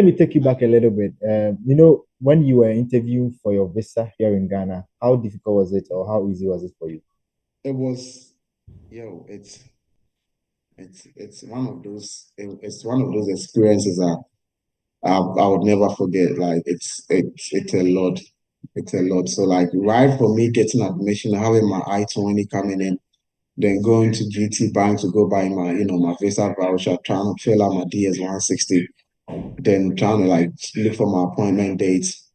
Let me take you back a little bit. When you were interviewing for your visa here in Ghana, how difficult was it or how easy was it for you? It was, yo, it's one of those one of those experiences that I would never forget. Like it's a lot. It's a lot. So like right for me getting admission, having my I-20 coming in, then going to GT Bank to go buy my visa voucher, trying to fill out my DS 160, then trying to like look for my appointment dates.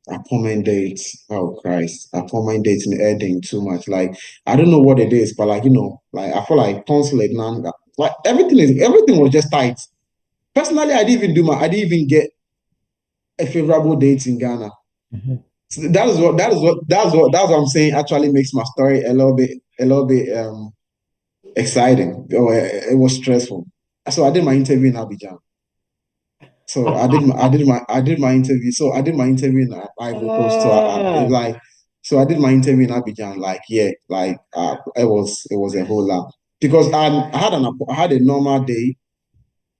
Appointment dates, oh Christ, appointment dates in editing too much. Like I don't know what it is, but like I feel like consulate now, like everything was just tight. Personally, I didn't even get a favorable date in Ghana. Mhm. So that's what I'm saying actually makes my story a little bit exciting. It was stressful. So I did my interview in Abidjan. So I did my interview. So I did my interview in Ivory Coast. Ah, I did my interview in Abidjan. Like yeah, like it was a whole lot because I had a normal day,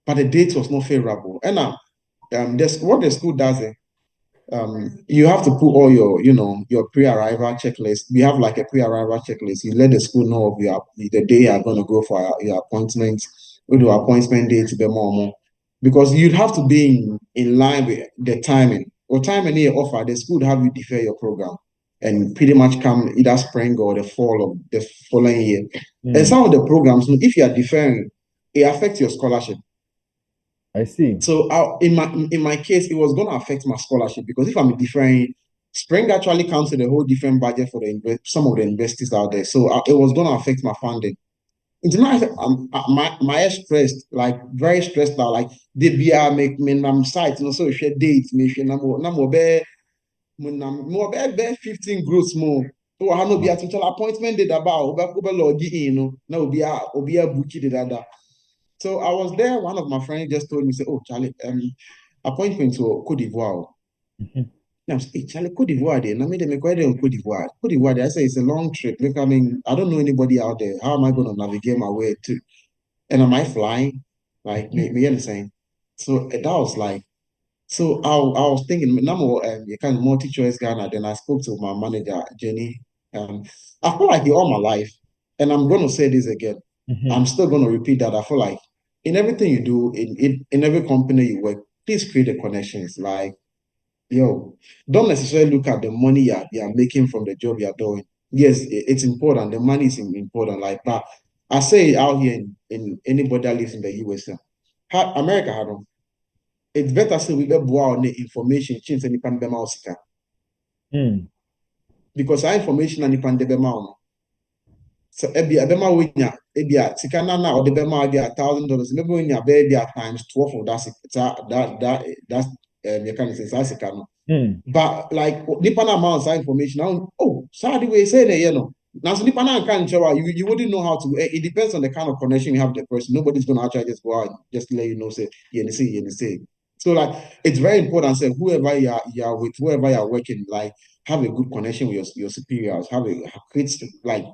but the date was not favorable. And that's what the school does. You have to put all your pre-arrival checklist. We have like a pre-arrival checklist. You let the school know of the day you're going to go for your appointment, or the mhm. appointment date to the more, because you'd have to be in line with the timing. Or timing here offer, the school would have you defer your program and pretty much come either spring or the fall of the following year. And Mm, some of the programs, if you are deferring, it affects your scholarship. I see. So in my case, it was going to affect my scholarship because if I'm deferring, spring actually comes with a whole different budget for some of the universities out there. So it was going to affect my funding. Into my stressed, like very stressed out. Like they be make me site, so share dates, me share number more 15 groups more. So I no be Wow. at appointment date about log in, no be a bookie data. So I was there. One of my friends just told me, say, "Oh, Charlie, appointment to Cote d'Ivoire." Mhm. And I was, hey, Charlie, Cote d'Ivoire there. And I made them inquire on Cote d'Ivoire. Cote d'Ivoire there. I say it's a long trip. Look, I mean, I don't know anybody out there. How am I going to navigate my way to? And am I flying? Like Mhm. me understand? So that was like, so I was thinking, now you kind of multi-choice Ghana. Then I spoke to my manager, Jenny. Um, I feel like all my life, and I'm going to say this again. Mhm. I'm still going to repeat that. I feel like in everything you do, in every company you work, please create the connections. Like, yo, don't necessarily look at the money you're making from the job you're doing. Yes, it's important. The money is important. Like, but I say it out here in anybody that lives in the US, America, it's better say we get on the information change any pandemic Mm. because our information and the pandemic so ebema winya ebia sika na or the bema be $1,000 maybe when you be times 12 of that you can say sika no Mm. but like nipa na amount of information now oh sorry we say that now so nipa na can show you wouldn't know how to it depends on the kind of connection you have with the person. Nobody's gonna actually just go out and just let you know say you say so like it's very important say whoever you're with, whoever you're working, like have a good connection with your superiors, create like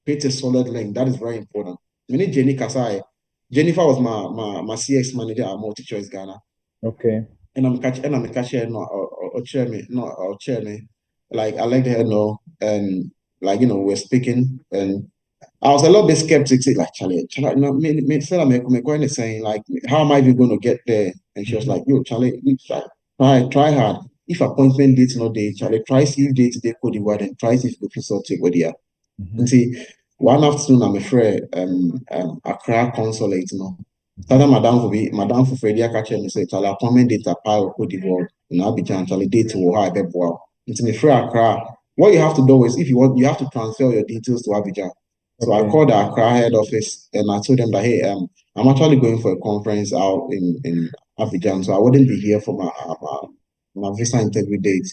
create a solid link. That is very important. We need Jenny Kasai. Jennifer was my CX manager at MultiChoice Ghana. Okay. And I'm catching no or chair me no or chair me. Like I let her know and like we're speaking and I was a little bit skeptic, say, like Charlie, no, me said I'm going to saying like how am I even going to get there? And she was Mhm. like, yo, Charlie, you try hard. If appointment date's not there, Charlie, try see if date today could the word and try see if you can sort it with you. Mhm. Nti one afternoon I'm afraid Accra consulate no. Tada madam for Freddie catch me say Charlie appointment date a pile of the world in Abidjan Charlie date will have a boy. Nti me free Accra. What you have to do is if you want you have to transfer your details to Abidjan. So I Okay. called the Accra head office and I told them that hey I'm actually going for a conference out in Abidjan, so I wouldn't be here for my visa interview date.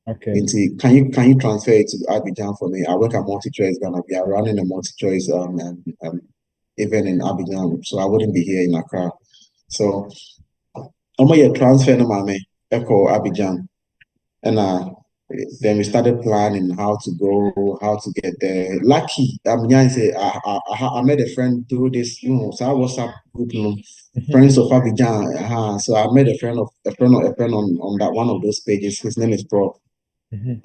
Okay. Can you transfer it to Abidjan for me? I work at MultiChoice Ghana. We are running a MultiChoice event in Abidjan, so I wouldn't be here in Accra. So I'm gonna transfer no mommy echo Abidjan. And Then we started planning how to go, how to get there. Lucky, yeah, say I met a friend through this, so I WhatsApp group, friends of Abidjan. So I met a friend on that one of those pages. His name is Bro. Mhm.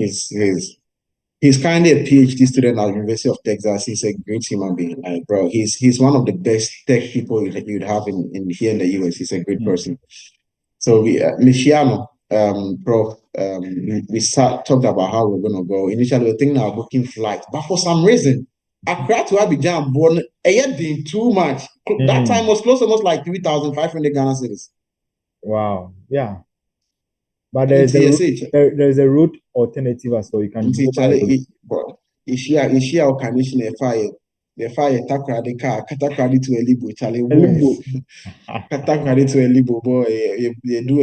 He's kind of a PhD student at University of Texas. He's a great human being, like bro. He's one of the best tech people you'd have in here in the US. He's a great Mhm. person. So Michiano, Prof, we talked about how we're gonna go. Initially, we were thinking about booking flight, but for some reason, Accra to Abidjan, born a year did too much. That time Mm. was close, almost like 3,500 Ghana cedis. Wow. Yeah. But Into yes, there's a route alternative as well. You can into go by road. Charlie, but iṣia ọkanishi na-efa yɛ takrade kaa katakrade to elibo Charlie boy Elimbo. katakrade to elibo boy you do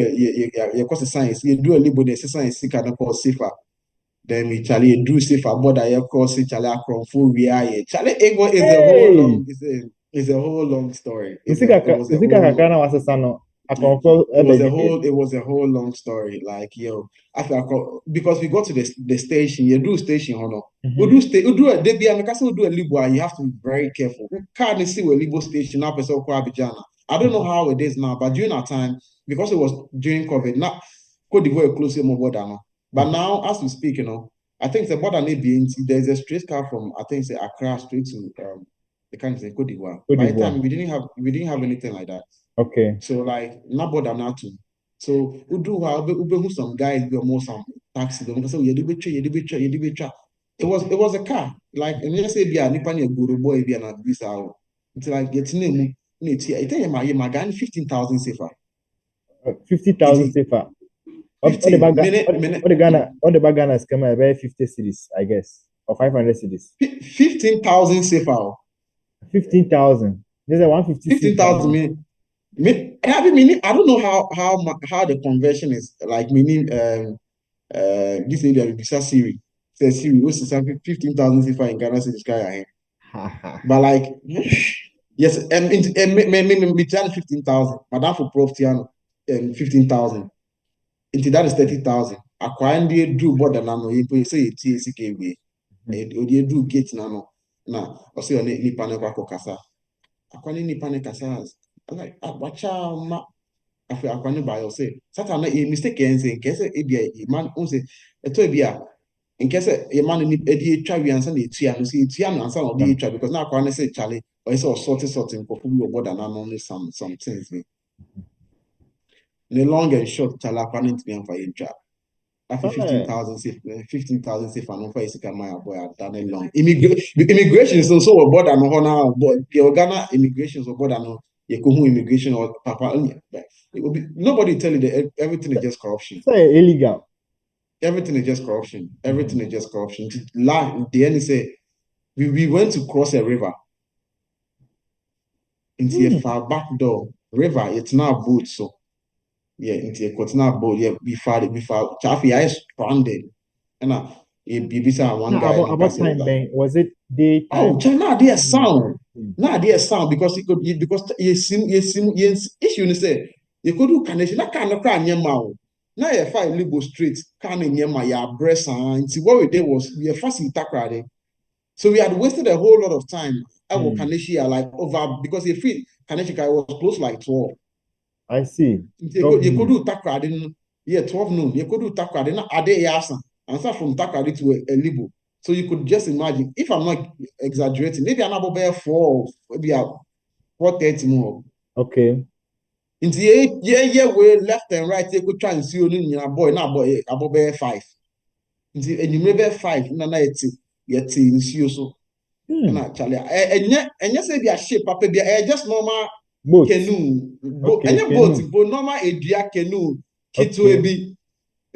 you course science you do elibo na science ka no call safer then we Charlie you do safer border you cross Charlie akromfo we are Charlie ego is a whole Hey! long is a whole long story it was a whole Kakana was a son. I confirm it was a whole long story. Like, yo, because we got to the station, you do station, honor. We do a debut, and we do a libo, and you have to be very careful. We can't see a libo station now, person Abidjan. I don't know how it is now, but during our time, because it was during COVID, not Cote d'Ivoire closely more border now. But now, as we speak, I think the border may be there's a straight car from I think say Accra straight to the country Cote d'Ivoire. Cote By the d'Ivoire. time we didn't have anything like that. Okay. So like not bother not to. So we do have who some guys be more some taxi. Them because you did you did you did it was a car. Like and you say be a nipa ni guru boy be an visa. It's like getting name it. I think my gun 15,000 safer. 50,000 It's safer. All the 15 bag, minute all the bag Ghana is coming about 50 cities, I guess, or 500 cities. 15,000 safer. 15,000. There's a 150 safer. 15,000 meaning I don't know how the conversion is like meaning this area will be Siri. Say Siri, what's the 15,000 CFA in Ghana City Sky ahead. But like, yes, me 15,000. Madam for Prof Tiano, 15,000. Into that is 30,000. Acquiring the do more than nano, you pay say TCKB. You do get nano. Now, or say on any panel kasa. Acquiring any panel kasa. Like, watch out, afei akwane ba yɛ sɛ satan na yɛ mistake yɛn sɛ nkɛ sɛ ebi a man n sɛ ɛtɔ ebi a nkɛ sɛ yɛ man no ɛde etwa wi ansa na etua no sɛ etua no ansa na ɔde etwa because na akwa ne sɛ kyale ɔyɛ sɛ ɔsɔte nkɔfo bi wɔ bɔda n'ano ne some things bi ne long and short kyale akwa ne ntumi anfa yɛ ntwa afei Hey, 15,000 safe ano fa yɛ sika man abɔ yɛ ada ne long immigration so wɔ bɔda no hɔ na yɛ Ghana immigration wɔ bɔda no yɛ ko hu immigration or papa nobody tell you that everything is just corruption. say illegal. Everything is just corruption. Everything Mhm. is just corruption. The end say we went to cross a river into a Hmm. far back door. River, it's not a boat, so yeah, into a continental boat. Yeah, we far Chaffee I stranded. And one Now, guy in the about passage time, like, Ben, was it daytime oh, or China there evening? sound. Now there sound because it could because you issue you say you could do connection that kind of crime near mouth. Now you find legal street kind of near my breast and see what we did was we are fast in tackle. So we had wasted a whole lot of time. I was Hmm. Kaneshia like over because if it Kaneshika was close like 12. I see. You 12 could noon. do takrade, yeah, 12 noon. You could do takrade, not a day yasa. And start from takrade to a libo. So you could just imagine, if I'm not exaggerating, maybe I'm about there four, maybe 4:30 more. Okay. Into way left and right, you could try and see you boy, now boy, about there 5. Into and you maybe 5, no, yet, in so. Hmm. And actually, and yes, be a ship, papa, be just normal Boat. canoe, Okay. boat, Canoe. normal a dear canoe, Okay. kitwe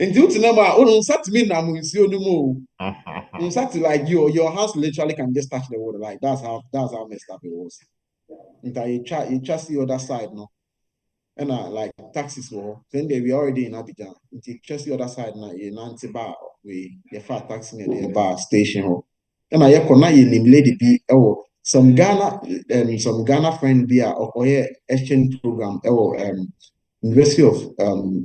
nti wotina mu a nsatumi nam nsuo no mu o nsati like your hands literally can just touch the water like that's how messed up it was nti you try see other side no and like taxis were then they were already in Abidjan nti just the other side na you nanti ba we you far taxi near the bar station hɔ ɛna yɛkɔ na yɛnim lady bi ɛwɔ some Ghana friend bi a ɔkɔyɛ exchange program ɛwɔ University of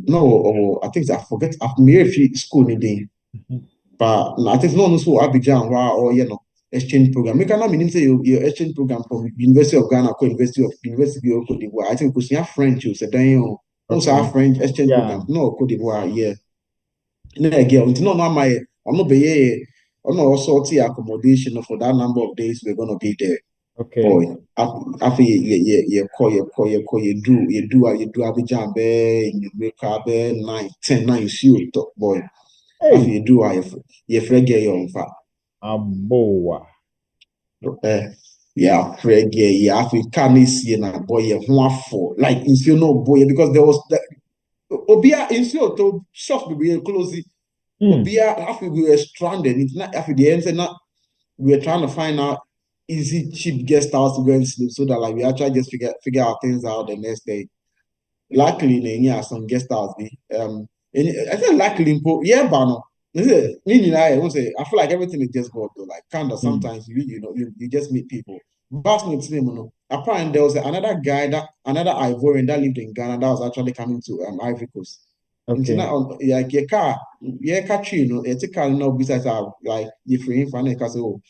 no or I think I forget I've school ni din Mhm. But I think no so Abidjan or exchange program. Make na meaning say your exchange program from University of Ghana or University of Cote d'Ivoire. I think because you have French, you say then you also have Okay. French exchange Yeah. program. No Cote d'Ivoire, yeah. Na again, until no my I'm not be I'm not also accommodation for that number of days we're gonna be there. Okay. Boy, after you do Abidjan be you wake up be 9, 10, 9 you see you talk boy. After Hey, you frag your Aboa. Eh, yeah, Fred, yeah, Africa this year na boy, yeah, one for like you know, boy, because there was that Obia in to shop we close it. Hmm. Obia after we were stranded, it's not after the end, not we were trying to find out easy cheap guest house to go and sleep so that like we actually just figure our things out the next day. Luckily na some guest house bi I think luckily yeah bano meaning I won't say I feel like everything is just God though like kind of Hmm. sometimes you just meet people but no apparently there was another guy that another Ivorian that lived in Ghana that was actually coming to Ivory Coast into Okay. na like your car tree it's a car no besides like if you find a castle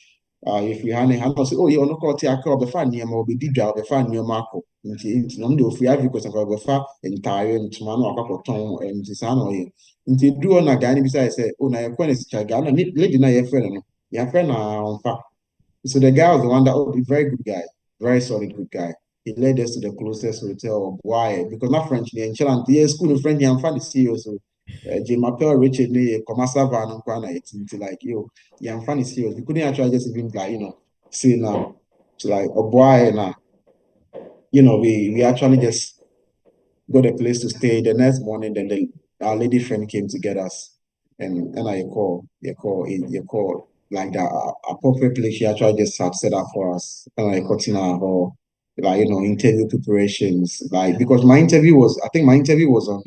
if you had a say, oh, you no call tea, I call the fan near or be did the fan near Marco. Into no do free because of the far entire and Tomano or couple ton and Tisano. Into do on a guy besides say, oh, now your friend is Chagana, lady, na your friend, your friend on far. So the guy was the one that, oh, very good guy, very solid good guy. He led us to the closest hotel. Why? Because not French, the Enchant, yeah, school in French, I'm funny serious. So, Jim Appel, Richard, Comasa Van, and Kwana, it's like, yo, yeah, I'm funny serious. We couldn't actually just even, like, say now, so like, oh, boy, now, we actually just got a place to stay. The next morning, then our lady friend came to get us, and you call like the appropriate place. She actually just had set up for us, and I got in our hall, like interview preparations, like because I think my interview was on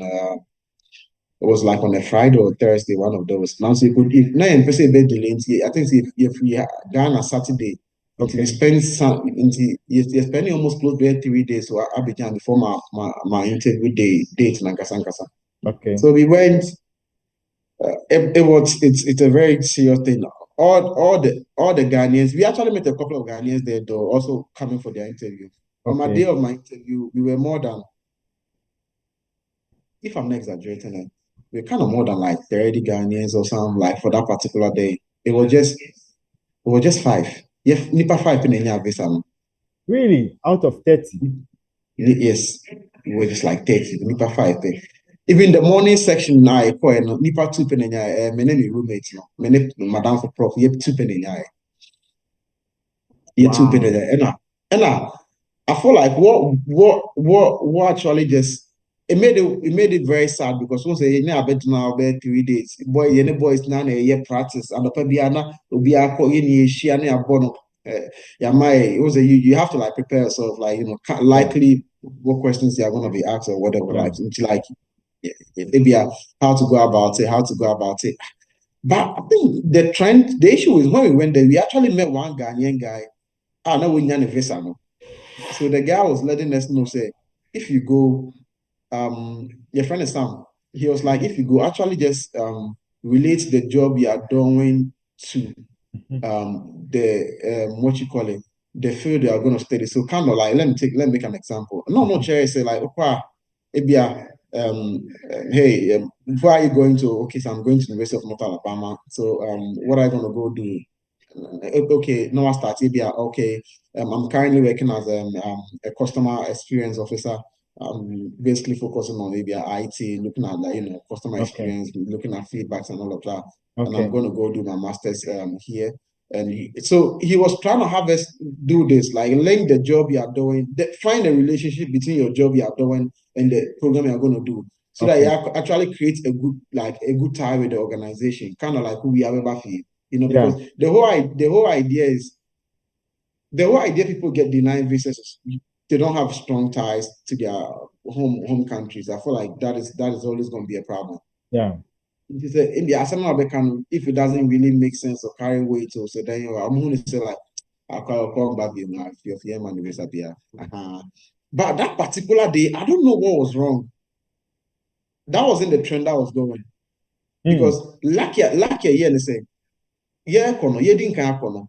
it was like on a Friday or Thursday, one of those. Now, so you could, if now in person bed delay, I think if we Ghana Saturday, until we Okay. spend some, until you're spending almost close to 3 days to Abidjan before my interview date in Ankasa. Okay. So we went. It's a very serious thing. All the Ghanaians. We actually met a couple of Ghanaians there, though, also coming for their interview. On my day Okay. of my interview, we were more than if I'm not exaggerating it, we're kind of more than like 30 Ghanaians or something like for that particular day. It was just five. Yeah, nipa five in any visa. No. Really? Out of 30? Yes, it was just like 30, nipa five. Even the morning section now, I call nipa two pen my name is roommate, madam for prof, yep, two pen yeah, two pen Wow. I feel like what actually just it made it very sad because once you know about now about 3 days, boy, you boys now a year practice and the pebiana will be a call in she and a bono. Yeah, it was you have to like prepare yourself, like Yeah. likely what questions you are gonna be asked or whatever, Yeah. like into like maybe how to go about it, how to go about it. But I think the issue is when we went there, we actually met one Ghanaian guy. Ah, no, we need a visa, no. So the guy was letting us know, say, if you go, your friend is Sam. He was like, if you go, actually just relate the job you are doing to Mhm. the what you call it, the field you are going to study. So kind of like let me make an example. No, Mhm. Cherry say like, okay, hey, where are you going to? Okay, so I'm going to the University of North Alabama. So what are you going to go do? Okay, no one starts ABI. Okay, I'm currently working as a customer experience officer. Basically focusing on maybe IT, looking at like customer Okay. experience, looking at feedbacks and all of that. And I'm Okay. going to go do my masters here. And so he was trying to have us do this, like link the job you are doing, find a relationship between your job you are doing and the program you are going to do, so that you Okay. actually create a good tie with the organization, kind of like who we have ever feel because Yeah. the whole idea people get denied visas is they don't have strong ties to their home countries. I feel like that is always going to be a problem. Yeah. If you say in the Arsenal if it doesn't really make sense or carry weight or so then I'm going to say like I'll come back in my fear man visa beer. But that particular day, I don't know what was wrong. That wasn't the trend that was going. Mm. because lucky yeah, they say, yeah, kono, yeah, didn't kono.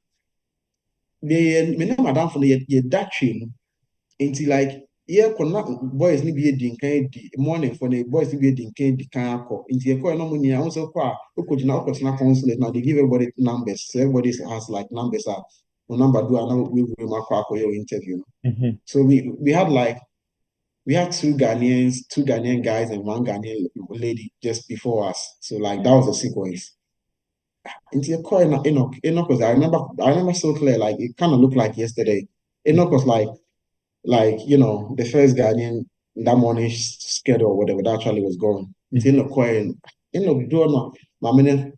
Me ne madam for ye that train until like yeah, kona boys ni be di nkan di morning for the boys ni be di nkan di kan akọ until ye call no money I also kwa okojina consulate now they give everybody numbers so everybody has like numbers are number do and we akọ your interview. Mm-hmm. So we had like we had two Ghanaian guys and one Ghanaian lady just before us. So like that was the sequence. Into your car, Enoch was I remember so clear, like it kind of looked like yesterday. Enoch was like the first Ghanaian that morning schedule or whatever that actually was going. Into Mm-hmm. Enoch car and Enoch doing my minute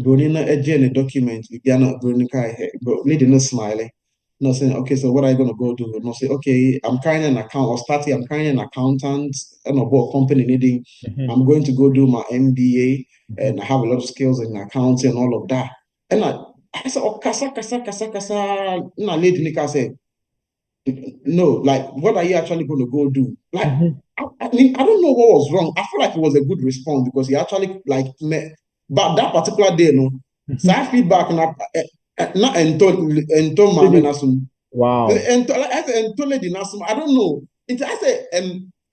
Bruni na a document Ghana Bruni kai lady no smiling. No saying, okay, so what are you gonna go do? No say, okay, I'm carrying an account or starting, I'm carrying an accountant and a board company needing. Mm-hmm. I'm going to go do my MBA Mm-hmm. and I have a lot of skills in accounting and all of that. And I said, oh, kasa. Na lady Nika said, no, like, what are you actually going to go do? Like, Mm-hmm. I mean, I don't know what was wrong. I feel like it was a good response because he actually like met. But that particular day, no, Mm-hmm. side feedback na ento mame Lady, nasum. wow. Ento like I said ento lady nasum. I don't know. It I say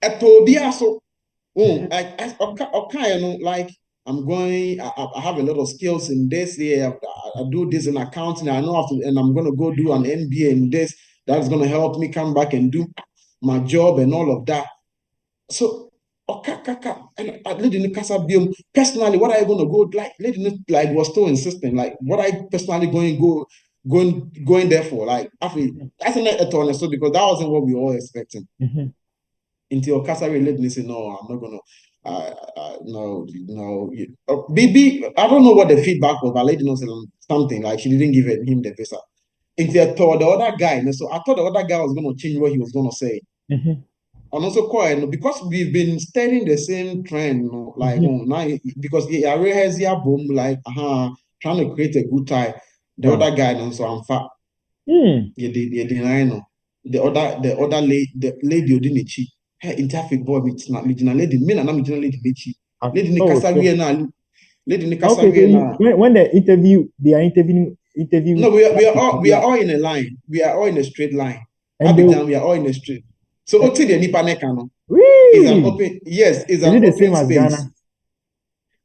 etobi aso. Oh, Mm-hmm. okay, like I'm going, I have a lot of skills in this here. I do this in accounting. I know how to, and I'm going to go do an MBA in this. That's going to help me come back and do my job and all of that. So, and Lady Nikasa Bium, personally, what are you going to go like? Like was still insisting, like, what are you personally going there for? Like, after that's not a so because that wasn't what we were all expecting Mm-hmm. until Kasari let me say, no, I'm not gonna. No, no. BB, I don't know what the feedback was, but lady knows something like she didn't give him the visa. Until I told the other guy, and so I thought the other guy was gonna change what he was gonna say. Mm-hmm. And also quite because we've been studying the same trend, like Mm-hmm. oh, now because yeah, I realize yeah, boom, like trying to create a good tie. The Wow. other guy, and so I'm fat. Mm. You deny no. The lady Odinichi. Hey, interfaith boy, me lady, me na me lady mechi. Lady ni Oh, kasa so wie na, lady ni kasa okay. So wie na. when the interview, they are interview No, people, we are all in a line. We are all in a straight line. and they Abidjan, we are all in a straight. So eh, Oti the Nipa Nekano is an wee, open, yes, is is an it the open same as space. Ghana?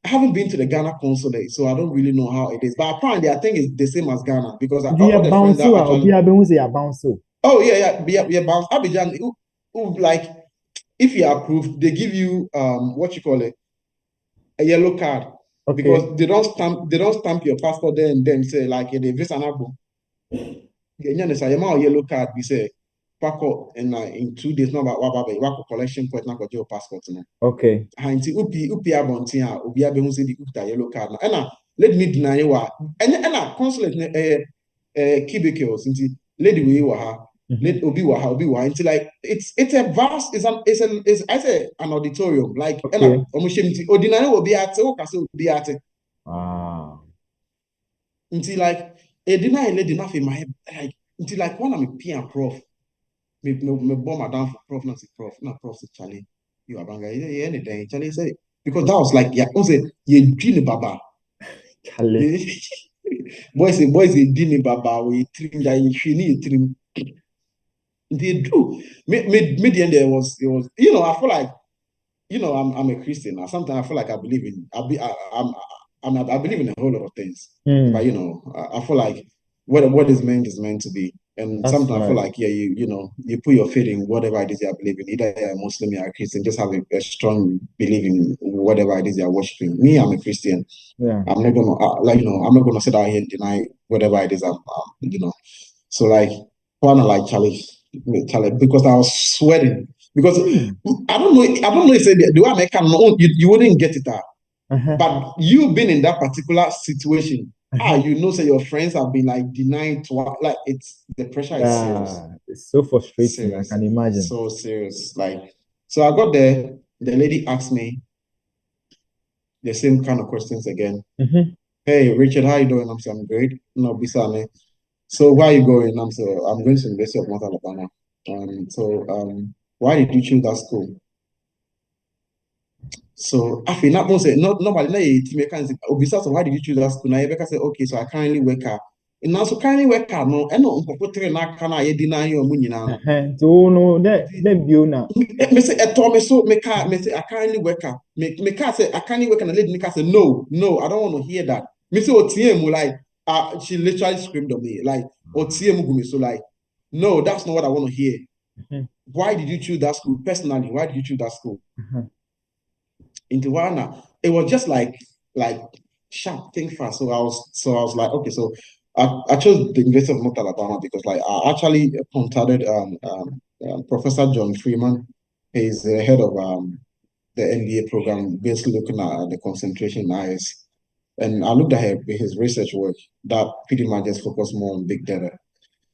I haven't been to the Ghana consulate, so I don't really know how it is. But apparently, I think it's the same as Ghana because They are all the friends bounce that or actually, be able to say a bounce. oh yeah, we are bound. Abidjan, like if you are approved, they give you what you call it, a yellow card Okay. because they don't stamp your passport there and then say like the visa na go. Yeah, say your yellow card we say pack up in 2 days no what collection point na go your passport no. Okay. Ha nti upi abonten a obi abehu say the ukuta yellow card na. Na let me deny you wa. And consulate cubicles nti lady we wa ha. Mm-hmm. Let obi wa ha. Nti like it's a vast it's I say an auditorium like Okay. omo shem nti ordinary obi ate o kase obi ate. Wow. Nti like e deny lady na fe my like nti like when I'm a peer prof me bɔ madam for prof na say prof na prof say Charlie you abanga yeah anything Charlie say because that was like yeah say you dream baba Kale. boys they dream baba we trim that you need trim they do me the end there was it was I feel like I'm a Christian. Now, sometimes I feel like I believe in I believe in a whole lot of things. But Hmm. I feel like what is meant to be. And That's sometimes I feel right. like you put your faith in whatever it is you believe in. Either you're a Muslim, you're a Christian, just have a strong belief in whatever it is you're worshiping. Me, I'm a Christian. Yeah. I'm not gonna I'm not gonna sit out here and deny whatever it is So like one like Charlie because I was sweating because Hmm. I don't know if the way I make no, you wouldn't get it out. Uh-huh. But you been in that particular situation, Uh-huh. say your friends have been like denying to like it's the pressure is serious. Yeah. It's so frustrating. I Serious. can imagine. So serious. Like so I got there, the lady asked me the same kind of questions again. Mm-hmm. Hey Richard, how you doing? I'm saying I'm great. No, Bisane. So where are you going? I'm going to University of North Alabama. Why did you choose that school? So I feel not say not nobody na team can say obisa so why did you choose that school? Now you say okay, so I currently work at and now so currently work at no and no nkoko tre na aka na ye di na ye omu nyina no. So no, that Biona. Me say eto me so me say I currently work at me can say I currently work and the lady can say no, I don't want to hear that. Me say otie mu like she literally screamed on me like otie mu gumi so like no, that's not what I want to hear. Why did you choose that school personally? Why did you choose that school? Into Ghana, it was just like sharp, think fast. So I was like, okay, so I chose the University of North Alabama because like I actually contacted Professor John Freeman. He's the head of the MBA program, basically looking at the concentration in IS. And I looked at his research work that pretty much just focused more on big data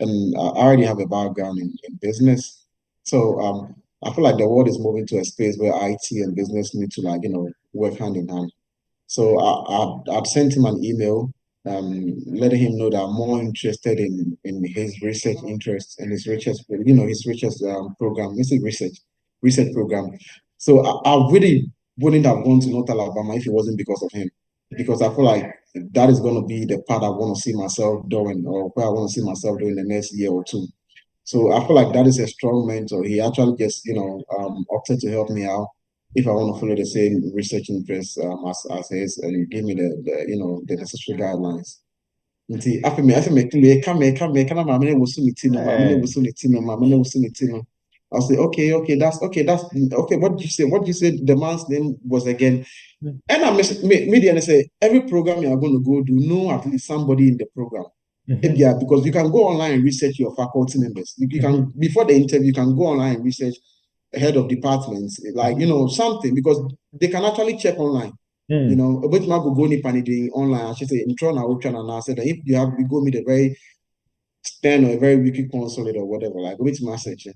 and I already have a background in business. So I feel like the world is moving to a space where IT and business need to like, work hand in hand. So I'd sent him an email, letting him know that I'm more interested in his research interests and his research, his research program, research program. So I really wouldn't have gone to North Alabama if it wasn't because of him, because I feel like that is going to be the part I want to see myself doing, or where I want to see myself doing the next year or two. So I feel like that is a strong mentor. He actually just, opted to help me out if I want to follow the same research interests as his, and give me the necessary guidelines. Nti afei me ka maame no woso ne ti no maame no Eh, woso ne ti no maame no woso ne ti no. I'll say okay that's okay. What did you say? What did you say? The man's name was again. And media say every program you are going to go do, know at least somebody in the program. Yeah, because you can go online and research your faculty members. You can before the interview, you can go online and research head of departments, like something because they can actually check online. But my go online. I should say in Tron and I said that if you go meet a very stern or a very wiki consulate or whatever, like which message.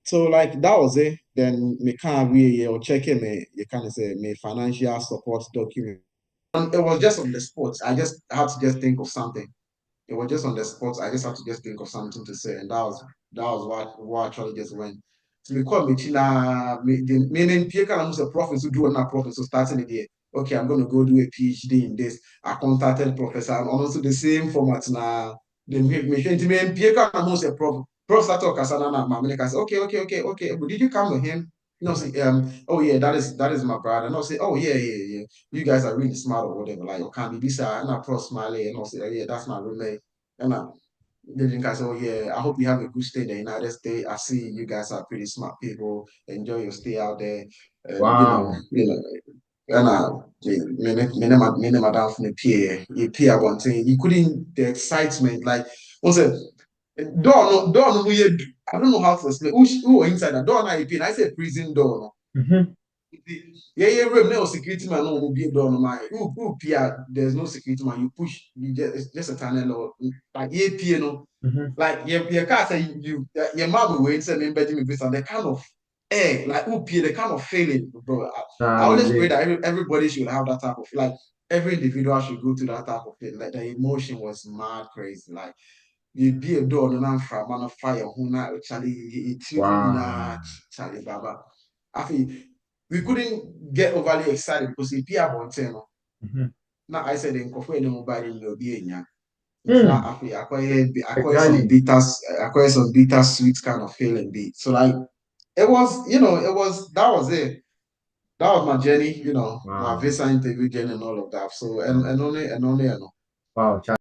So like that was it. Then me can't really or check it me you can say me financial support document. And it was just on the spot. I just had to just think of something. It was just on the spot. I just had to just think of something to say, and that was what actually just went. So me call me China, me Pierre kind of a professor who drew a professor starting the day. Okay, I'm gonna go do a PhD in this. I contacted professor and also the same format now. Then me Pierre kind of a professor talk as an man. I say, okay. But did you come with him? Say, oh yeah, that is my brother. And I'll say, oh yeah. You guys are really smart or whatever. Like, you can't be this, and I pro smiley, and I'll say, yeah, that's my roommate. And then you guys say, oh yeah, I hope you have a good stay in the United States. I see you guys are pretty smart people. Enjoy your stay out there. And wow. and me and my dad from the peer, you peer one thing. You couldn't the excitement, like what's it? Door no I don't know how to explain. Who inside the door now you pay? I say prison door no. Yeah, room no security man no will be door no man. Who peer? There's no security man. You push, you just it's just a tunnel or like yeah peer no. Like your car say your mom will wait say me Benjamin Visa the kind of like who peer the kind of feeling, bro. I always pray Charlie. that everybody should have that type of like every individual should go through that type of thing. Like the emotion was mad crazy. Like you be a door no from man of fire who na actually it Wow. Charlie Baba. I feel we couldn't get overly excited because he peer about now I said in coffee no mobile in your being it's not Hmm. happy. Exactly. Acquire some bitter sweet kind of feeling be. So like that was it. That was my journey, my Wow. visa interview journey and all of that. So Wow. and only. Wow.